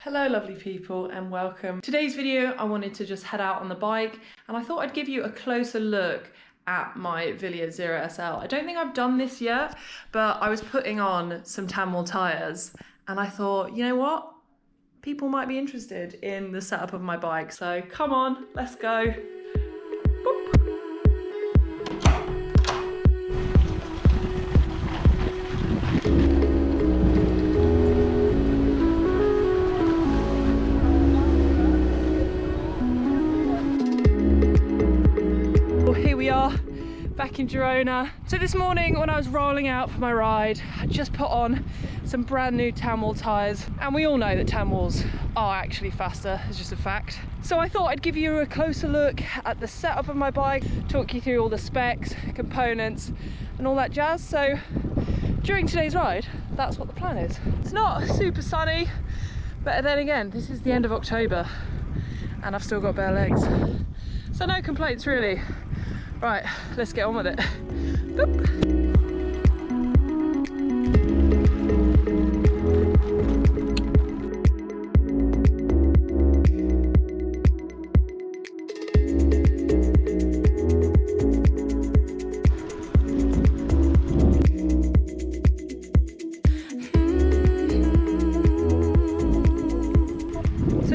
Hello lovely people and welcome. Today's video I wanted to just head out on the bike and I thought I'd give you a closer look at my Wilier 0SL. I don't think I've done this yet, but I was putting on some Tamwell tyres and I thought, you know what? People might be interested in the setup of my bike. So come on, let's go. Boop. Back in Girona. So this morning when I was rolling out for my ride, I just put on some brand new Tamwell tyres, and we all know that Tamwells are actually faster, it's just a fact. So I thought I'd give you a closer look at the setup of my bike, talk you through all the specs, components and all that jazz. So during today's ride, that's what the plan is. It's not super sunny, but then again, this is the end of October and I've still got bare legs. So no complaints really. Right, let's get on with it. Boop.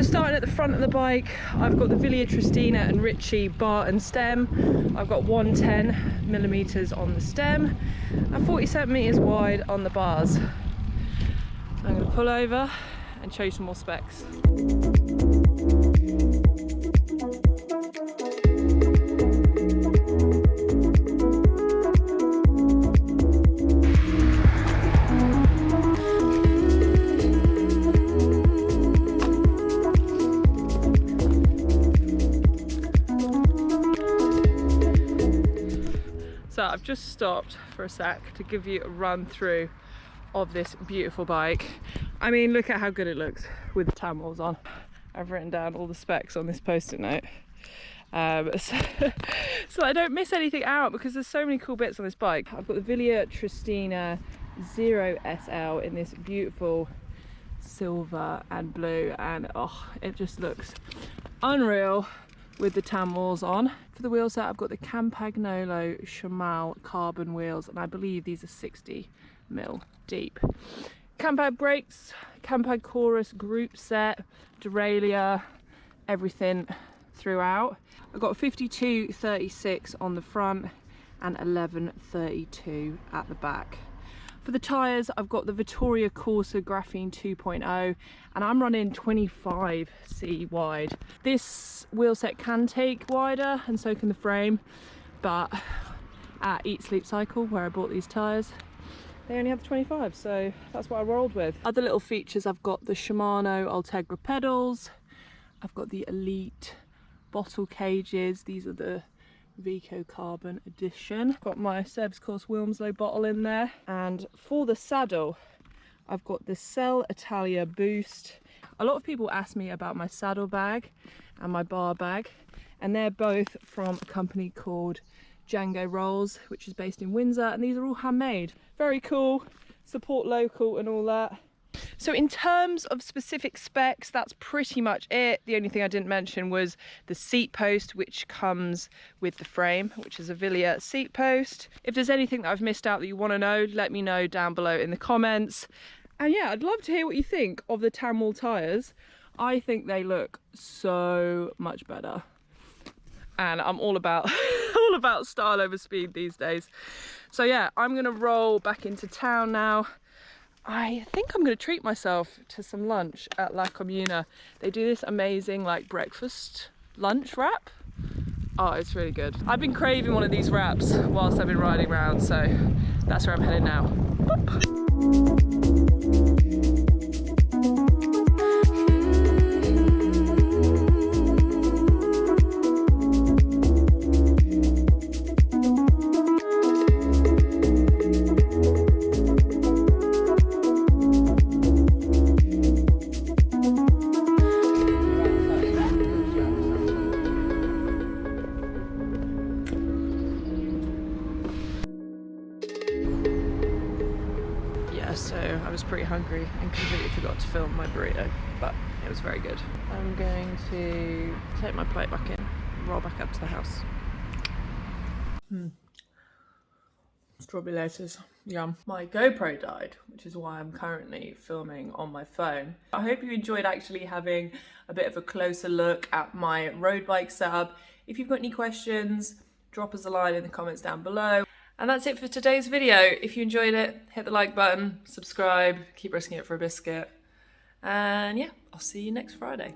Starting at the front of the bike, I've got the Wilier Tristina and Ritchie bar and stem. I've got 110mm on the stem and 40 centimeters wide on the bars. I'm going to pull over and show you some more specs. So I've just stopped for a sec to give you a run through of this beautiful bike. I mean, look at how good it looks with the Tamwells on. I've written down all the specs on this post-it note so I don't miss anything out because there's so many cool bits on this bike. I've got the Wilier Tristina 0SL in this beautiful silver and blue, and oh, it just looks unreal with the Tamwells on. For the wheel set, I've got the Campagnolo Shimano carbon wheels, and I believe these are 60mm deep. Campag brakes, Campag Chorus group set, derailleur, everything throughout. I've got 52/36 on the front and 11/32 at the back. For the tyres, I've got the Vittoria Corsa Graphene 2.0 and I'm running 25C wide. This wheel set can take wider and so can the frame, but at Eat Sleep Cycle, where I bought these tyres, they only have the 25, so that's what I rolled with. Other little features, I've got the Shimano Ultegra pedals, I've got the Elite bottle cages, these are the Vico Carbon Edition. Got my Seb's Course Wilmslow bottle in there. And for the saddle, I've got the Cell Italia Boost. A lot of people ask me about my saddle bag and my bar bag, and they're both from a company called Django Rolls, which is based in Windsor, and these are all handmade. Very cool, support local and all that. So in terms of specific specs, that's pretty much it. The only thing I didn't mention was the seat post, which comes with the frame, which is a Wilier seat post. If there's anything that I've missed out that you want to know, let me know down below in the comments. And yeah, I'd love to hear what you think of the Tamwell tyres. I think they look so much better. And I'm all about all about style over speed these days. So yeah, I'm gonna roll back into town now. I think I'm going to treat myself to some lunch at La Comuna. They do this amazing like breakfast lunch wrap. Oh, it's really good. I've been craving one of these wraps whilst I've been riding around, so that's where I'm heading now. Boop. So I was pretty hungry and completely forgot to film my burrito, but It was very good. I'm going to take my plate back in, roll back up to the house. Strawberry laces, yum. My GoPro died, which is why I'm currently filming on my phone. I hope you enjoyed actually having a bit of a closer look at my road bike setup. If you've got any questions, drop us a line in the comments down below. And that's it for today's video. If you enjoyed it, hit the like button, subscribe, keep risking it for a biscuit. And yeah, I'll see you next Friday.